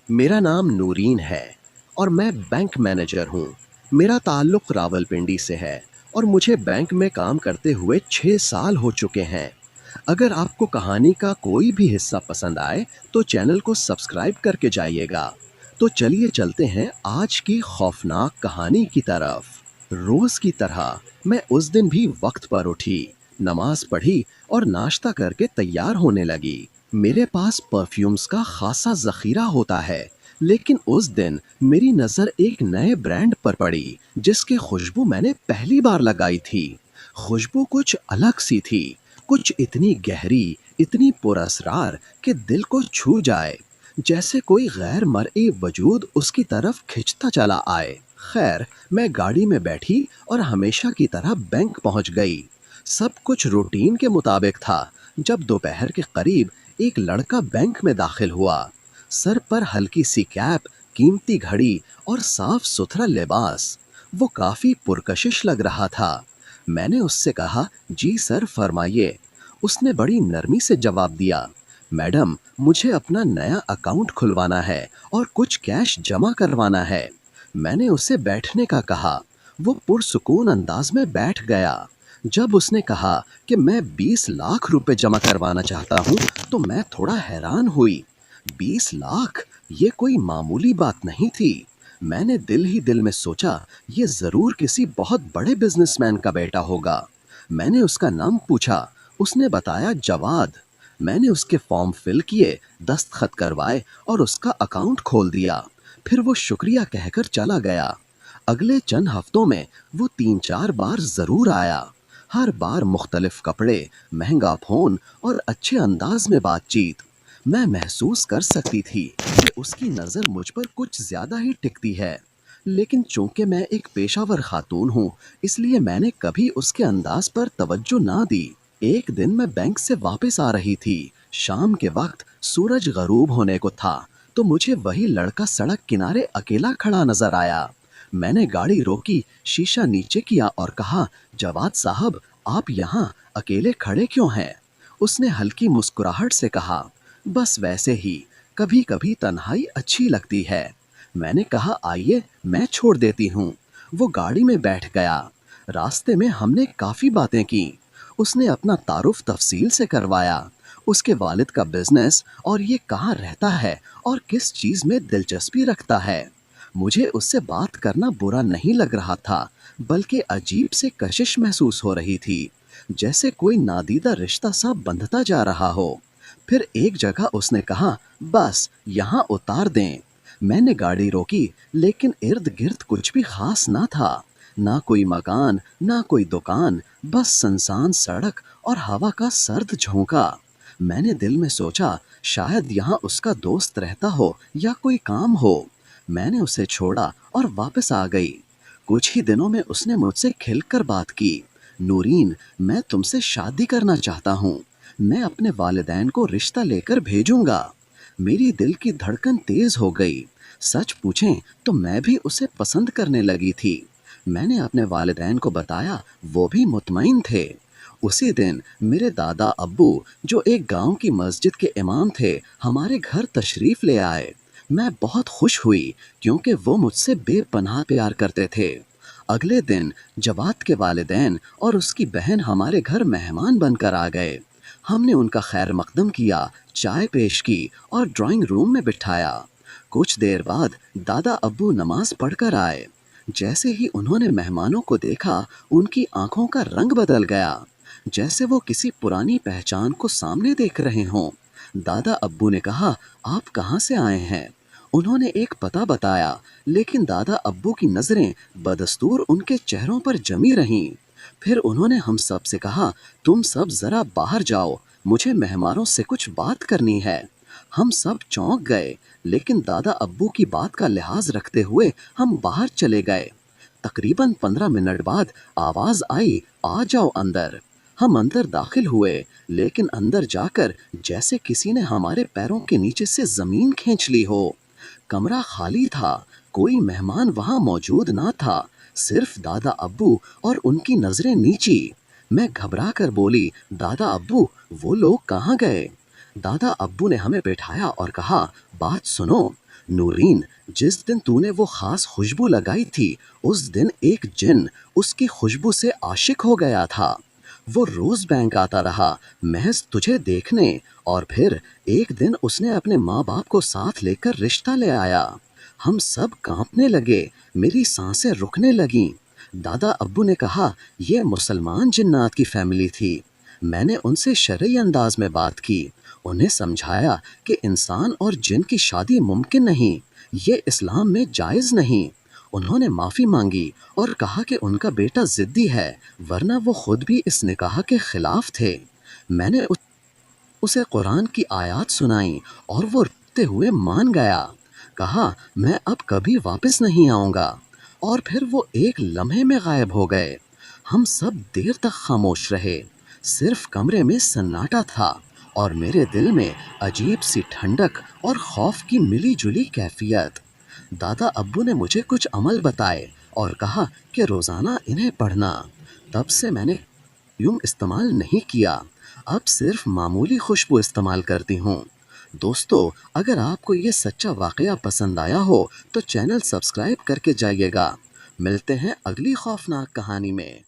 मेरा नाम नूरीन है और मैं बैंक मैनेजर हूँ। मेरा ताल्लुक रावलपिंडी से है और मुझे बैंक में काम करते हुए 6 साल हो चुके हैं। अगर आपको कहानी का कोई भी हिस्सा पसंद आए तो चैनल को सब्सक्राइब करके जाइएगा। तो चलिए चलते हैं आज की खौफनाक कहानी की तरफ। रोज की तरह मैं उस दिन भी वक्त पर उठी, नमाज पढ़ी और नाश्ता करके तैयार होने लगी। मेरे पास परफ्यूम्स का खासा जखीरा होता है, लेकिन उस दिन मेरी नज़र एक नए ब्रांड पर पड़ी जिसकी खुशबू मैंने पहली बार लगाई थी। खुशबू कुछ अलग सी थी, कुछ इतनी गहरी, इतनी पुरअसरार कि दिल को छू जाए, जैसे कोई गैर मर्ई वजूद उसकी तरफ खिंचता चला आए। खैर, मैं गाड़ी में बैठी और हमेशा की तरह बैंक पहुंच गई। सब कुछ रूटीन के मुताबिक था जब दोपहर के करीब एक लड़का बैंक में दाखिल हुआ। सर पर हल्की सी कैप, कीमती घड़ी और साफ सुथरा लिबास। वो काफी पुरकशिश लग रहा था। मैंने उससे कहा, जी सर, फरमाइए। उसने बड़ी नरमी से जवाब दिया, मैडम, मुझे अपना नया अकाउंट खुलवाना है और कुछ कैश जमा करवाना है। मैंने उसे बैठने का कहा। वो पुरसुकून अंदाज में बैठ गया। जब उसने कहा कि मैं 20 लाख रुपए जमा करवाना चाहता हूँ तो मैं थोड़ा हैरान हुई। 20 लाख, ये कोई मामूली बात नहीं थी। मैंने दिल ही दिल में सोचा, ये जरूर किसी बहुत बड़े बिजनेसमैन का बेटा होगा। मैंने उसका नाम पूछा। उसने बताया, जवाद। मैंने उसके फॉर्म फिल किए, दस्तखत करवाए और उसका अकाउंट खोल दिया। फिर वो शुक्रिया कहकर चला गया। अगले चंद हफ्तों में वो 3-4 बार जरूर आया। हर बार मुख्तलिफ कपड़े, महंगा फोन और अच्छे अंदाज में बातचीत। मैं महसूस कर सकती थी कि उसकी नज़र मुझ पर कुछ ज्यादा ही टिकती है, लेकिन चूंकि मैं एक पेशावर खातून हूँ, इसलिए मैंने कभी उसके अंदाज पर तवज्जो ना दी। एक दिन मैं बैंक से वापस आ रही थी। शाम के वक्त सूरज गरूब होने को था तो मुझे वही लड़का सड़क किनारे अकेला खड़ा नजर आया। मैंने गाड़ी रोकी, शीशा नीचे किया और कहा, जवाद साहब, आप यहाँ अकेले खड़े क्यों हैं? उसने हल्की मुस्कुराहट से कहा, बस वैसे ही, कभी कभी तन्हाई अच्छी लगती है। मैंने कहा, आइए, मैं छोड़ देती हूँ। वो गाड़ी में बैठ गया। रास्ते में हमने काफी बातें की। उसने अपना तारुफ तफसील से करवाया, उसके वालिद का बिजनेस और ये कहाँ रहता है और किस चीज में दिलचस्पी रखता है। मुझे उससे बात करना बुरा नहीं लग रहा था, बल्कि अजीब से कशिश महसूस हो रही थी, जैसे कोई नादीदा रिश्ता सा बंधता जा रहा हो। फिर एक जगह उसने कहा, बस यहाँ उतार दें। मैंने गाड़ी रोकी, लेकिन इर्द गिर्द कुछ भी खास ना था। ना कोई मकान, ना कोई दुकान, बस सुनसान सड़क और हवा का सर्द झोंका। मैंने दिल में सोचा, शायद यहाँ उसका दोस्त रहता हो या कोई काम हो। मैंने उसे छोड़ा और वापस आ गई। कुछ ही दिनों में उसने मुझसे खिलकर बात की, नूरीन, मैं तुमसे शादी करना चाहता हूँ। मैं अपने वालिदैन को रिश्ता लेकर भेजूंगा। मेरी दिल की धड़कन तेज हो गई। सच पूछें तो मैं भी उसे पसंद करने लगी थी। मैंने अपने वालिदैन को बताया, वो भी मुतमईन थे। उसी दिन मेरे दादा अब्बू, जो एक गांव की मस्जिद के इमाम थे, हमारे घर तशरीफ ले आए। मैं बहुत खुश हुई क्योंकि वो मुझसे बेपनाह प्यार करते थे। अगले दिन जवाद के वालिदैन और उसकी बहन हमारे घर मेहमान बनकर आ गए। हमने उनका खैर मकदम किया, चाय पेश की और ड्राइंग रूम में बिठाया। कुछ देर बाद दादा अब्बू नमाज पढ़कर आए। जैसे ही उन्होंने मेहमानों को देखा, उनकी आंखों का रंग बदल गया, जैसे वो किसी पुरानी पहचान को सामने देख रहे हों। दादा अब्बू ने कहा, आप कहाँ से आए हैं? उन्होंने एक पता बताया, लेकिन दादा अब्बू की नजरें बदस्तूर उनके चेहरों पर जमी रहीं। फिर उन्होंने हम सब से कहा, तुम सब जरा बाहर जाओ, मुझे मेहमानों से कुछ बात करनी है। हम सब चौंक गए, लेकिन दादा अब्बू की बात का लिहाज रखते हुए हम बाहर चले गए। तकरीबन 15 मिनट बाद आवाज आई, आ जाओ अंदर। हम अंदर दाखिल हुए, लेकिन अंदर जाकर जैसे किसी ने हमारे पैरों के नीचे से जमीन खींच ली हो। कमरा खाली था, कोई मेहमान वहां मौजूद ना था, सिर्फ दादा अब्बू और उनकी नजरें नीची। मैं घबरा कर बोली, दादा अब्बू, वो लोग कहाँ गए? दादा अब्बू ने हमें बैठाया और कहा, बात सुनो, नूरीन, जिस दिन तूने वो खास खुशबू लगाई थी, उस दिन एक जिन उसकी खुशबू से आशिक हो गया था। वो रोज बैंक आता रहा महज तुझे देखने, और फिर एक दिन उसने अपने माँ बाप को साथ लेकर रिश्ता ले आया। हम सब कांपने लगे, मेरी सांसें रुकने लगीं। दादा अब्बू ने कहा, ये मुसलमान जिन्नात की फैमिली थी। मैंने उनसे शरई अंदाज में बात की, उन्हें समझाया कि इंसान और जिन की शादी मुमकिन नहीं, ये इस्लाम में जायज़ नहीं। उन्होंने माफ़ी मांगी और कहा कि उनका बेटा ज़िद्दी है, वरना वो खुद भी इस निकाह के खिलाफ थे। मैंने उसे कुरान की आयत सुनाई और वो रोते हुए मान गया। कहा, मैं अब कभी वापस नहीं आऊँगा। और फिर वो एक लम्हे में गायब हो गए। हम सब देर तक खामोश रहे। सिर्फ कमरे में सन्नाटा था और मेरे दिल में अजीब सी ठंडक और खौफ की मिली जुली कैफियत। दादा अब्बू ने मुझे कुछ अमल बताए और कहा कि रोज़ाना इन्हें पढ़ना। तब से मैंने परफ्यूम इस्तेमाल नहीं किया, अब सिर्फ मामूली खुशबू इस्तेमाल करती हूँ। दोस्तों, अगर आपको ये सच्चा वाक़या पसंद आया हो तो चैनल सब्सक्राइब करके जाइएगा। मिलते हैं अगली खौफनाक कहानी में।